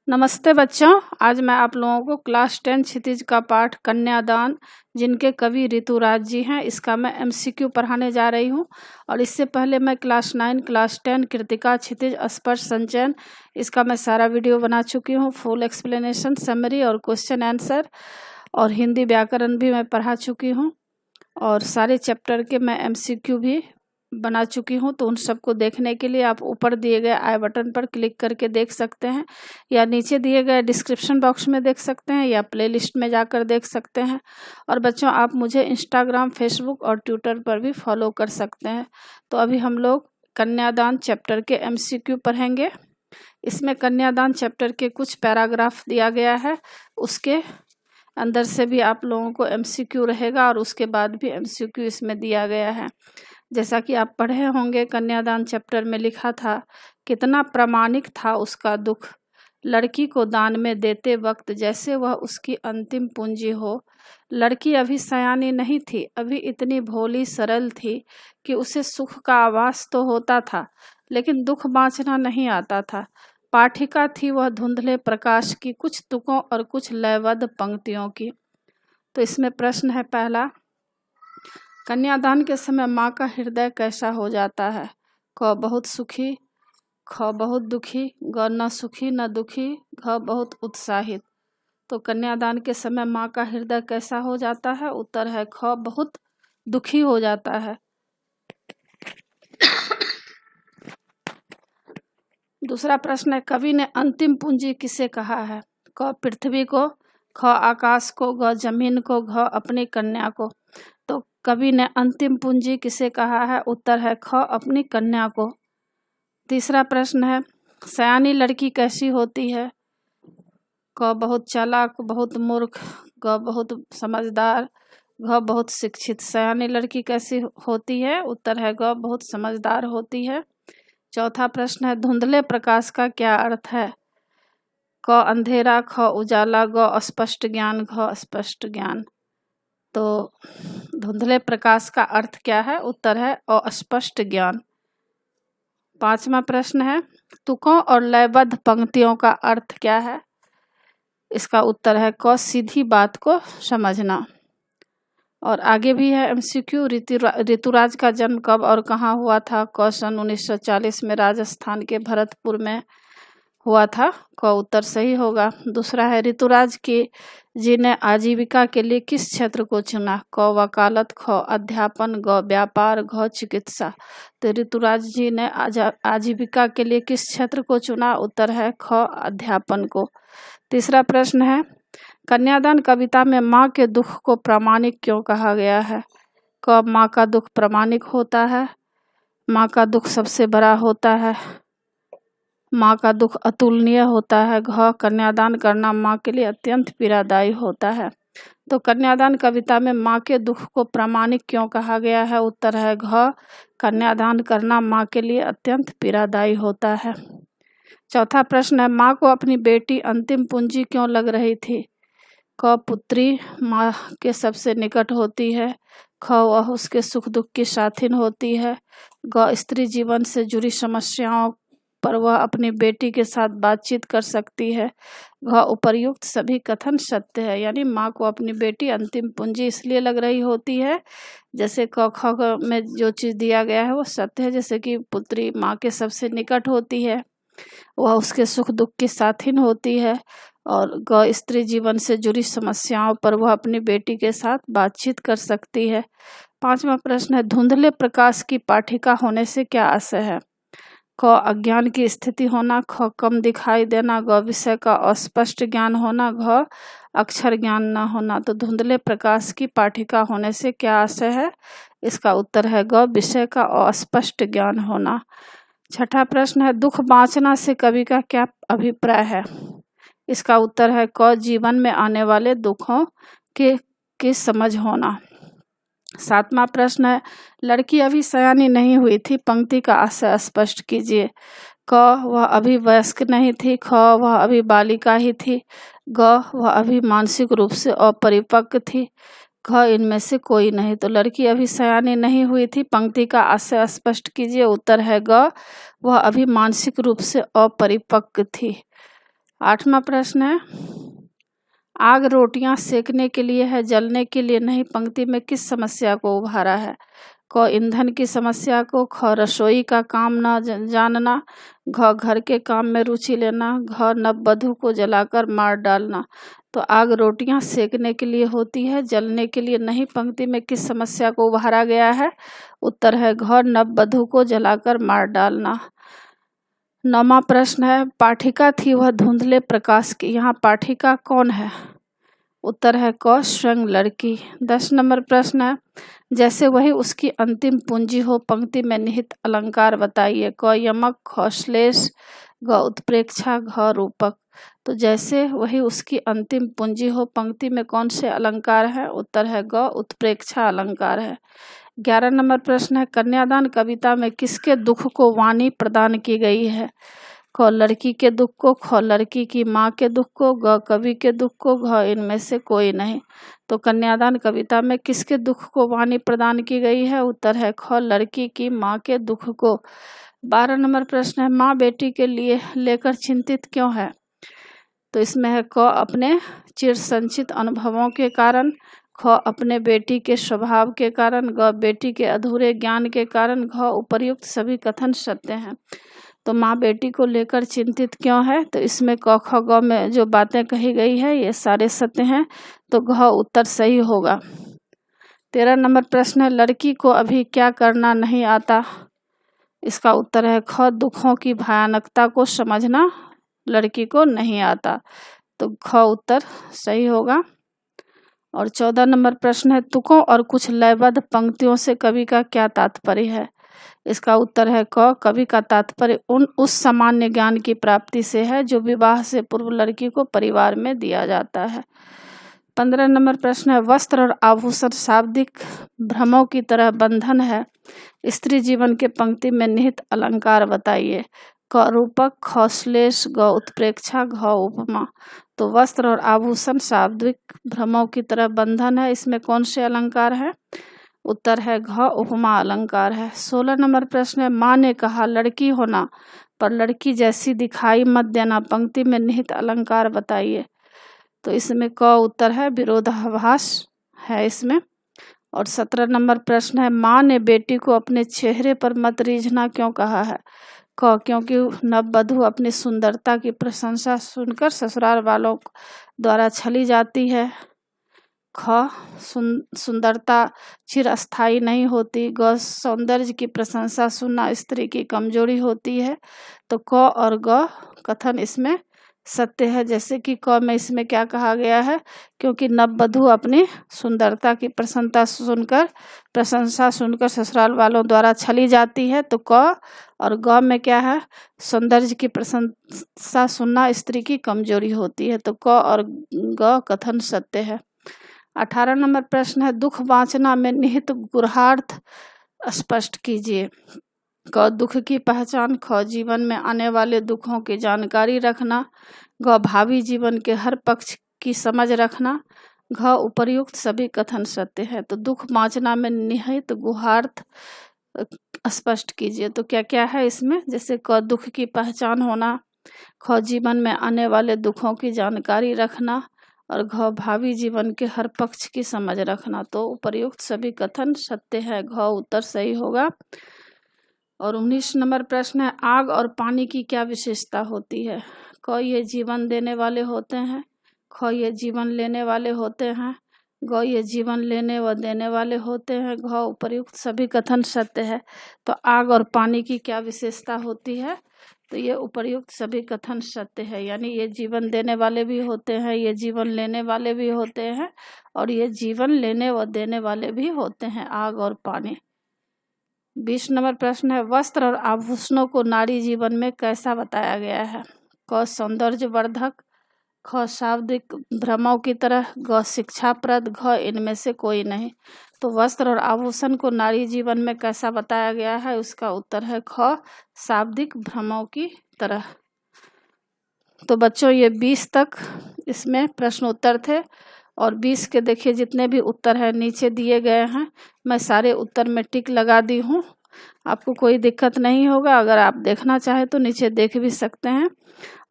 नमस्ते बच्चों, आज मैं आप लोगों को क्लास 10 क्षितिज का पाठ कन्यादान, जिनके कवि ऋतुराज जी हैं, इसका मैं एमसीक्यू पढ़ाने जा रही हूं। और इससे पहले मैं क्लास 9, क्लास 10 कृतिका, क्षितिज, स्पर्श, संचयन, इसका मैं सारा वीडियो बना चुकी हूं। फुल एक्सप्लेनेशन, समरी और क्वेश्चन आंसर और हिंदी व्याकरण भी मैं पढ़ा चुकी हूँ। और सारे चैप्टर के मैं एमसीक्यू भी बना चुकी हूँ। तो उन सबको देखने के लिए आप ऊपर दिए गए आई बटन पर क्लिक करके देख सकते हैं, या नीचे दिए गए डिस्क्रिप्शन बॉक्स में देख सकते हैं, या प्लेलिस्ट में जाकर देख सकते हैं। और बच्चों, आप मुझे इंस्टाग्राम, फेसबुक और ट्विटर पर भी फॉलो कर सकते हैं। तो अभी हम लोग कन्यादान चैप्टर के एमसीक्यू पढ़ेंगे। इसमें कन्यादान चैप्टर के कुछ पैराग्राफ दिया गया है, उसके अंदर से भी आप लोगों को एमसीक्यू रहेगा और उसके बाद भी एमसीक्यू इसमें दिया गया है। जैसा कि आप पढ़े होंगे, कन्यादान चैप्टर में लिखा था, कितना प्रामाणिक था उसका दुख, लड़की को दान में देते वक्त जैसे वह उसकी अंतिम पूंजी हो। लड़की अभी सयानी नहीं थी, अभी इतनी भोली सरल थी कि उसे सुख का आभास तो होता था, लेकिन दुख बाँचना नहीं आता था। पाठिका थी वह धुंधले प्रकाश की, कुछ तुकों और कुछ लयबद्ध पंक्तियों की। तो इसमें प्रश्न है पहला, कन्यादान के समय माँ का हृदय कैसा हो जाता है? क बहुत सुखी, ख बहुत दुखी, ग न सुखी न दुखी, घ बहुत उत्साहित। तो कन्यादान के समय माँ का हृदय कैसा हो जाता है? उत्तर है ख बहुत दुखी हो जाता है। दूसरा प्रश्न है, कवि ने अंतिम पूंजी किसे कहा है? क पृथ्वी को, ख आकाश को, ग जमीन को, घ अपनी कन्या को। तो कवि ने अंतिम पूंजी किसे कहा है? उत्तर है ख अपनी कन्या को। तीसरा प्रश्न है, सयानी लड़की कैसी होती है? क बहुत चालाक, बहुत मूर्ख, ग बहुत समझदार, घ बहुत शिक्षित। सयानी लड़की कैसी होती है? उत्तर है ग बहुत समझदार होती है। चौथा प्रश्न है, धुंधले प्रकाश का क्या अर्थ है? क अंधेरा, ख उजाला, ग अस्पष्ट ज्ञान, घ स्पष्ट ज्ञान। तो धुंधले प्रकाश का अर्थ क्या है? उत्तर है अस्पष्ट ज्ञान। पांचवा प्रश्न है, तुकों और लयबद्ध पंक्तियों का अर्थ क्या है? इसका उत्तर है क सीधी बात को समझना। और आगे भी है एमसीक्यू, ऋतुराज का जन्म कब और कहाँ हुआ था? क सन 1940 में राजस्थान के भरतपुर में हुआ था। क उत्तर सही होगा। दूसरा है, ऋतुराज की जी ने आजीविका के लिए किस क्षेत्र को चुना? क वकालत, ख अध्यापन, ग व्यापार, घ चिकित्सा। तो ऋतुराज जी ने आजीविका के लिए किस क्षेत्र को चुना? उत्तर है ख अध्यापन को। तीसरा प्रश्न है, कन्यादान कविता में माँ के दुख को प्रामाणिक क्यों कहा गया है? क माँ का दुख प्रामाणिक होता है, माँ का दुख सबसे बड़ा होता है, माँ का दुख अतुलनीय होता है, घ कन्यादान करना माँ के लिए अत्यंत पीड़ादायी होता है। तो कन्यादान कविता में माँ के दुख को प्रामाणिक क्यों कहा गया है? उत्तर है घ कन्यादान करना माँ के लिए अत्यंत पीड़ादायी होता है। चौथा प्रश्न है, माँ को अपनी बेटी अंतिम पूंजी क्यों लग रही थी? क पुत्री माँ के सबसे निकट होती है, ख वह उसके सुख दुख की साथिन होती है, ग स्त्री जीवन से जुड़ी समस्याओं पर वह अपनी बेटी के साथ बातचीत कर सकती है, घ उपर्युक्त सभी कथन सत्य है। यानी माँ को अपनी बेटी अंतिम पूंजी इसलिए लग रही होती है, जैसे क ख में जो चीज़ दिया गया है वो सत्य है। जैसे कि पुत्री माँ के सबसे निकट होती है, वह उसके सुख दुख की साथिन होती है, और ग स्त्री जीवन से जुड़ी समस्याओं पर वह अपनी बेटी के साथ बातचीत कर सकती है। पांचवा प्रश्न है, धुंधले प्रकाश की पाठिका होने से क्या आशय है? क अज्ञान की स्थिति होना, ख कम दिखाई देना, ग विषय का अस्पष्ट ज्ञान होना, घ अक्षर ज्ञान न होना। तो धुंधले प्रकाश की पाठिका होने से क्या आशय है? इसका उत्तर है ग विषय का अस्पष्ट ज्ञान होना। छठा प्रश्न है, दुख बाँचना से कवि का क्या अभिप्राय है? इसका उत्तर है क जीवन में आने वाले दुखों की समझ होना। सातवां प्रश्न है, लड़की अभी सयानी नहीं हुई थी, पंक्ति का आशय स्पष्ट कीजिए। क वह अभी वयस्क नहीं थी, ख वह अभी बालिका ही थी, ग वह अभी मानसिक रूप से अपरिपक्व थी, घ इनमें से कोई नहीं। तो लड़की अभी सयानी नहीं हुई थी, पंक्ति का आशय स्पष्ट कीजिए। उत्तर है ग वह अभी मानसिक रूप से अपरिपक्व थी। 8वां प्रश्न है, आग रोटियां सेकने के लिए है, जलने के लिए नहीं, पंक्ति में किस समस्या को उभारा है? क ईंधन की समस्या को, ख रसोई का काम न जानना, घ घर के काम में रुचि लेना, घ नववधू को जलाकर मार डालना। तो आग रोटियां सेकने के लिए होती है, जलने के लिए नहीं, पंक्ति में किस समस्या को उभारा गया है? उत्तर है घ नववधू को जलाकर मार डालना। 9वां प्रश्न है, पाठिका थी वह धुंधले प्रकाश की, यहाँ पाठिका कौन है? उत्तर है क स्वयं लड़की। 10 नंबर प्रश्न है, जैसे वही उसकी अंतिम पूंजी हो, पंक्ति में निहित अलंकार बताइए। क यमक, ख श्लेष, ग उत्प्रेक्षा, घ रूपक। तो जैसे वही उसकी अंतिम पूंजी हो, पंक्ति में कौन से अलंकार है? उत्तर है ग उत्प्रेक्षा अलंकार है। 11 नंबर प्रश्न है, कन्यादान कविता में किसके दुख को वाणी प्रदान की गई है? क लड़की के दुख को, ख लड़की की माँ के दुख को, ग कवि के दुख को, घ इनमें से कोई नहीं। तो कन्यादान कविता में किसके दुख को वाणी प्रदान की गई है? उत्तर है ख लड़की की माँ के दुख को। 12 नंबर प्रश्न है, माँ बेटी के लिए लेकर चिंतित क्यों है? तो इसमें है क अपने चिर संचित अनुभवों के कारण, ख अपने बेटी के स्वभाव के कारण, ग बेटी के अधूरे ज्ञान के कारण, घ उपर्युक्त सभी कथन सत्य हैं। तो माँ बेटी को लेकर चिंतित क्यों है? तो इसमें क ख ग में जो बातें कही गई है ये सारे सत्य हैं, तो घ उत्तर सही होगा। 13 नंबर प्रश्न है, लड़की को अभी क्या करना नहीं आता? इसका उत्तर है ख दुखों की भयानकता को समझना लड़की को नहीं आता, तो ख उत्तर सही होगा। और 14 नंबर प्रश्न है, तुकों और कुछ लयबद्ध पंक्तियों से कवि का क्या तात्पर्य है? इसका उत्तर है क कवि का तात्पर्य उस सामान्य ज्ञान की प्राप्ति से है जो विवाह से पूर्व लड़की को परिवार में दिया जाता है। 15 नंबर प्रश्न है, वस्त्र और आभूषण शाब्दिक भ्रमों की तरह बंधन है, स्त्री जीवन के पंक्ति में निहित अलंकार बताइए। क रूपक, ख श्लेष, ग उत्प्रेक्षा, घ उपमा। तो वस्त्र और आभूषण शाब्दिक भ्रमों की तरह बंधन है, इसमें कौन से अलंकार है? उत्तर है घ उपमा अलंकार है। 16 नंबर प्रश्न है, माँ ने कहा लड़की होना पर लड़की जैसी दिखाई मत देना, पंक्ति में निहित अलंकार बताइए। तो इसमें क उत्तर है विरोधाभास है इसमें। और 17 नंबर प्रश्न है, माँ ने बेटी को अपने चेहरे पर मत रीझना क्यों कहा है? क क्योंकि नववधू अपनी सुंदरता की प्रशंसा सुनकर ससुराल वालों द्वारा छली जाती है। ख सुंदरता चिरस्थायी नहीं होती। ग सौंदर्य की प्रशंसा सुनना स्त्री की कमजोरी होती है। तो क और ग कथन इसमें सत्य है। जैसे कि क में इसमें क्या कहा गया है, क्योंकि नववधू अपनी सुंदरता की प्रशंसा सुनकर ससुराल वालों द्वारा छली जाती है। तो क और ग में क्या है, सौंदर्य की प्रशंसा सुनना स्त्री की कमजोरी होती है। तो क और ग कथन सत्य है। 18 नंबर प्रश्न है, दुख वाचना में निहित गुरहार्थ स्पष्ट कीजिए। क दुख की पहचान, ख जीवन में आने वाले दुखों की जानकारी रखना, ग भावी जीवन के हर पक्ष की समझ रखना, घ उपर्युक्त सभी कथन सत्य है। तो दुख वाचना में निहित गुहार्थ स्पष्ट कीजिए। तो क्या क्या है इसमें, जैसे क दुख की पहचान होना, ख जीवन में आने वाले दुखों की जानकारी रखना, और घ भावी जीवन के हर पक्ष की समझ रखना। तो उपर्युक्त सभी कथन सत्य है, घ उत्तर सही होगा। और 19 नंबर प्रश्न है, आग और पानी की क्या विशेषता होती है? क ये जीवन देने वाले होते हैं, ख ये जीवन लेने वाले होते हैं, ग ये जीवन लेने व देने वाले होते हैं, घ उपर्युक्त सभी कथन सत्य है। तो आग और पानी की क्या विशेषता होती है? तो ये उपर्युक्त सभी कथन सत्य है, यानी ये जीवन देने वाले भी होते हैं, ये जीवन लेने वाले भी होते हैं, और ये जीवन लेने व देने वाले भी होते हैं, आग और पानी। 20 नंबर प्रश्न है, वस्त्र और आभूषणों को नारी जीवन में कैसा बताया गया है? क सौंदर्यवर्धक, ख शाब्दिक भ्रमों की तरह, ग शिक्षाप्रद, घ इनमें से कोई नहीं। तो वस्त्र और आभूषण को नारी जीवन में कैसा बताया गया है? उसका उत्तर है ख शाब्दिक भ्रमों की तरह। तो बच्चों ये 20 तक इसमें प्रश्न उत्तर थे, और 20 के देखिए जितने भी उत्तर हैं नीचे दिए गए हैं, मैं सारे उत्तर में टिक लगा दी हूँ। आपको कोई दिक्कत नहीं होगा। अगर आप देखना चाहें तो नीचे देख भी सकते हैं।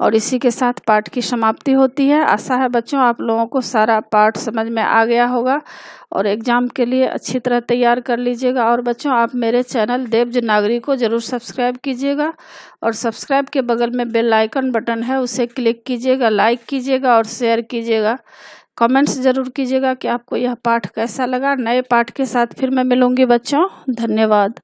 और इसी के साथ पाठ की समाप्ति होती है। आशा है बच्चों आप लोगों को सारा पाठ समझ में आ गया होगा और एग्ज़ाम के लिए अच्छी तरह तैयार कर लीजिएगा। और बच्चों आप मेरे चैनल देवज नागरी को ज़रूर सब्सक्राइब कीजिएगा और सब्सक्राइब के बगल में बेल आइकन बटन है, उसे क्लिक कीजिएगा, लाइक कीजिएगा और शेयर कीजिएगा। कमेंट्स ज़रूर कीजिएगा कि आपको यह पाठ कैसा लगा। नए पाठ के साथ फिर मैं मिलूँगी बच्चों। धन्यवाद।